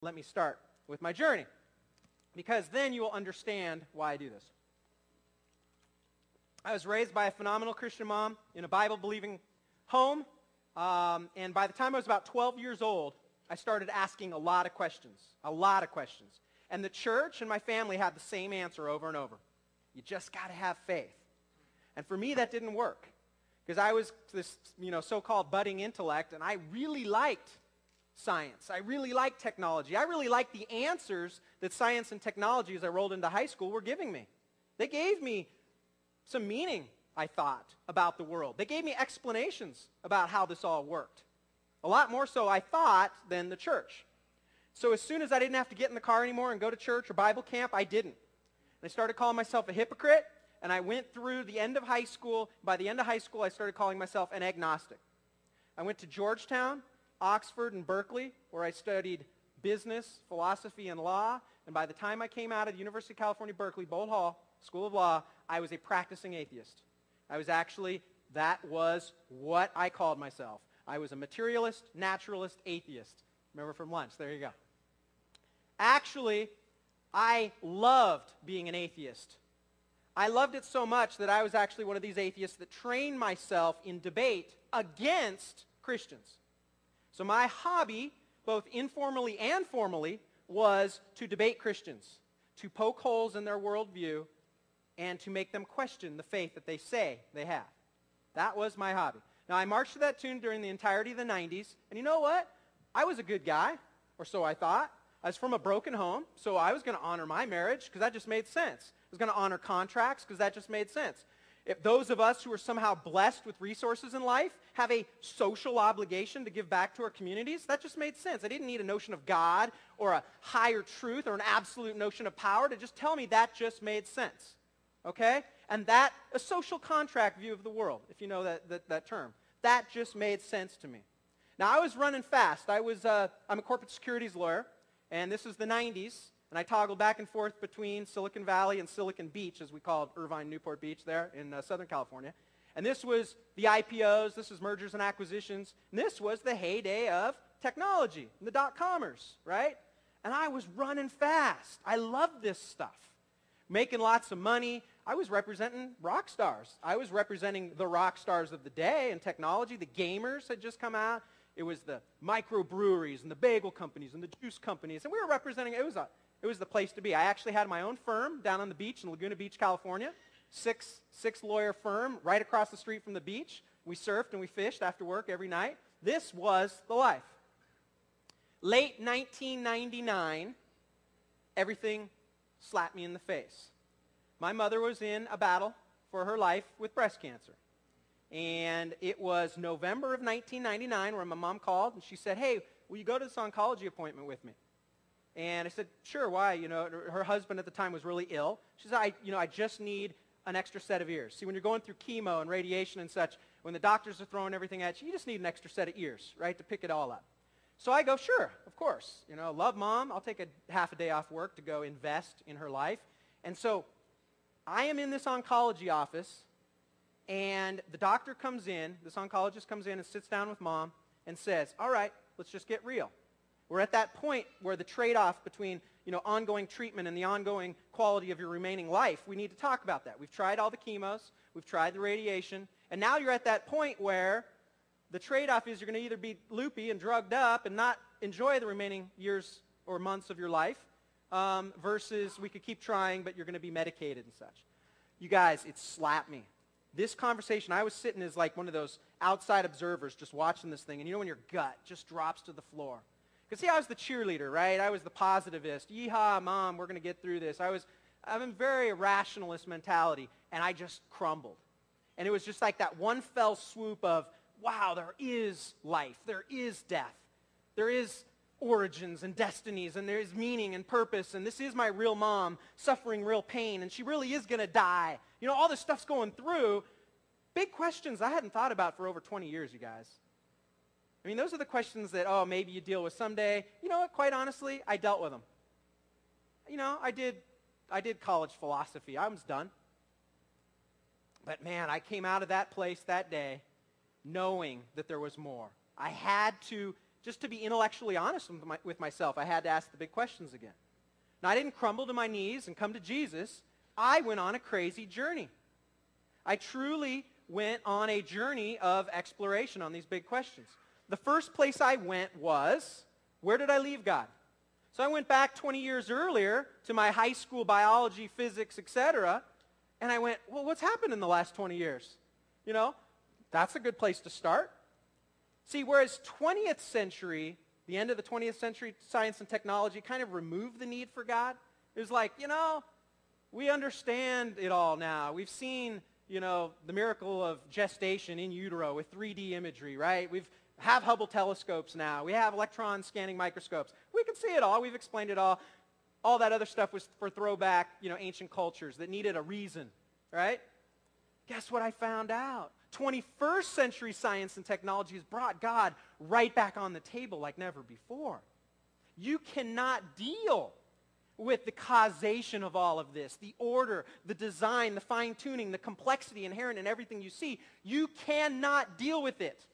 Let me start with my journey, because then you will understand why I do this. I was raised by a phenomenal Christian mom in a Bible-believing home, and by the time I was about 12 years old, I started asking a lot of questions. And the church and my family had the same answer over and over. You just got to have faith. And for me, that didn't work, because I was this, so-called budding intellect, and I really liked science. I really liked technology. I really liked the answers that science and technology, as I rolled into high school, were giving me. They gave me some meaning, I thought, about the world. They gave me explanations about how this all worked. A lot more so, I thought, than the church. So as soon as I didn't have to get in the car anymore and go to church or Bible camp, I didn't. And I started calling myself a hypocrite, and I went through the end of high school. By the end of high school, I started calling myself an agnostic. I went to Georgetown, Oxford, and Berkeley, where I studied business, philosophy, and law. And by the time I came out of the University of California, Berkeley, Boalt Hall, School of Law, I was a practicing atheist. That was what I called myself. I was a materialist, naturalist, atheist. Remember from lunch, there you go. Actually, I loved being an atheist. I loved it so much that I was actually one of these atheists that trained myself in debate against Christians. So my hobby, both informally and formally, was to debate Christians, to poke holes in their worldview, and to make them question the faith that they say they have. That was my hobby. Now, I marched to that tune during the entirety of the 90s, and you know what? I was a good guy, or so I thought. I was from a broken home, so I was going to honor my marriage, because that just made sense. I was going to honor contracts, because that just made sense. If those of us who are somehow blessed with resources in life have a social obligation to give back to our communities, that just made sense. I didn't need a notion of God or a higher truth or an absolute notion of power to just tell me that just made sense. Okay? And that, a social contract view of the world, if you know that term, that just made sense to me. Now, I was running fast. I'm a corporate securities lawyer, and this is the 90s. And I toggled back and forth between Silicon Valley and Silicon Beach, as we called Irvine, Newport Beach there in Southern California. And this was the IPOs, this was mergers and acquisitions, and this was the heyday of technology, the dot-commers, right? And I was running fast. I loved this stuff. Making lots of money. I was representing rock stars. I was representing the rock stars of the day in technology. The gamers had just come out. It was the microbreweries and the bagel companies and the juice companies. And we were representing, it was the place to be. I actually had my own firm down on the beach in Laguna Beach, California. Six lawyer firm right across the street from the beach. We surfed and we fished after work every night. This was the life. Late 1999, everything slapped me in the face. My mother was in a battle for her life with breast cancer. And it was November of 1999 where my mom called and she said, "Hey, will you go to this oncology appointment with me?" And I said, "Sure, why?" Her husband at the time was really ill. She said, I just need an extra set of ears. See, when you're going through chemo and radiation and such, when the doctors are throwing everything at you, you just need an extra set of ears, right, to pick it all up. So I go, "Sure, of course. Love Mom. I'll take a half a day off work to go invest in her life." And so I am in this oncology office, and the doctor comes in, this oncologist comes in and sits down with Mom and says, "All right, let's just get real. We're at that point where the trade-off between, ongoing treatment and the ongoing quality of your remaining life, we need to talk about that. We've tried all the chemos, we've tried the radiation, and now you're at that point where the trade-off is you're going to either be loopy and drugged up and not enjoy the remaining years or months of your life, versus we could keep trying, but you're going to be medicated and such." You guys, it slapped me. This conversation, I was sitting as like one of those outside observers just watching this thing, and when your gut just drops to the floor. Because see, I was the cheerleader, right? I was the positivist. Yeehaw, Mom, we're going to get through this. I have a very rationalist mentality, and I just crumbled. And it was just like that one fell swoop of, wow, there is life, there is death, there is origins and destinies, and there is meaning and purpose, and this is my real mom suffering real pain, and she really is going to die. All this stuff's going through. Big questions I hadn't thought about for over 20 years, you guys. Those are the questions that, maybe you deal with someday. You know what, quite honestly, I dealt with them. I did college philosophy. I was done. But man, I came out of that place that day knowing that there was more. I had to just to be intellectually honest with myself, I had to ask the big questions again. Now, I didn't crumble to my knees and come to Jesus. I went on a crazy journey. I truly went on a journey of exploration on these big questions. The first place I went was, where did I leave God? So I went back 20 years earlier to my high school biology, physics, etc., and I went, well, what's happened in the last 20 years? You know, that's a good place to start. See, whereas 20th century, the end of the 20th century, science and technology kind of removed the need for God. It was like, you know, we understand it all now. We've seen, you know, the miracle of gestation in utero with 3D imagery, right? We have Hubble telescopes now. We have electron scanning microscopes. We can see it all. We've explained it all. All that other stuff was for throwback, you know, ancient cultures that needed a reason, right? Guess what I found out? 21st century science and technology has brought God right back on the table like never before. You cannot deal with the causation of all of this, the order, the design, the fine-tuning, the complexity inherent in everything you see. You cannot deal with it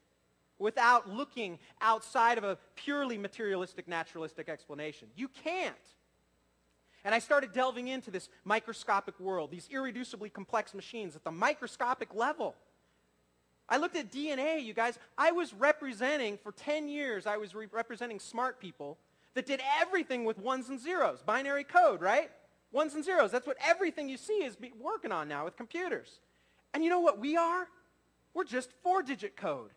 without looking outside of a purely materialistic, naturalistic explanation. You can't. And I started delving into this microscopic world, these irreducibly complex machines at the microscopic level. I looked at DNA, you guys. I was representing, for 10 years, I was representing smart people that did everything with ones and zeros, binary code, right? Ones and zeros. That's what everything you see is working on now with computers. And you know what we are? We're just 4-digit code.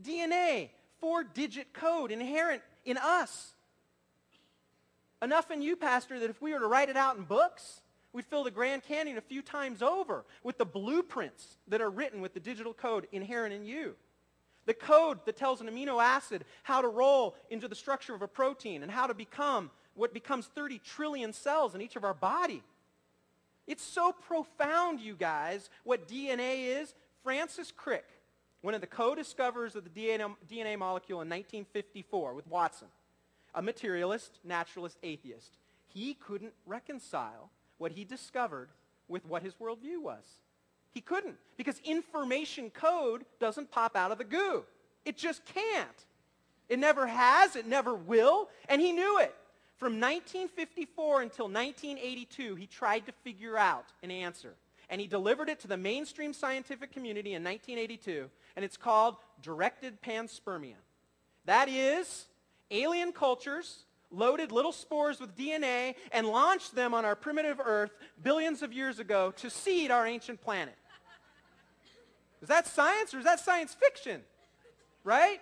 DNA, 4-digit code inherent in us. Enough in you, Pastor, that if we were to write it out in books, we'd fill the Grand Canyon a few times over with the blueprints that are written with the digital code inherent in you. The code that tells an amino acid how to roll into the structure of a protein and how to become what becomes 30 trillion cells in each of our body. It's so profound, you guys, what DNA is. Francis Crick, one of the co-discoverers of the DNA molecule in 1954 with Watson, a materialist, naturalist, atheist, he couldn't reconcile what he discovered with what his worldview was. He couldn't, because information code doesn't pop out of the goo. It just can't. It never has, it never will, and he knew it. From 1954 until 1982, he tried to figure out an answer, and he delivered it to the mainstream scientific community in 1982, and it's called directed panspermia. That is, alien cultures loaded little spores with DNA and launched them on our primitive Earth billions of years ago to seed our ancient planet. Is that science or is that science fiction? Right?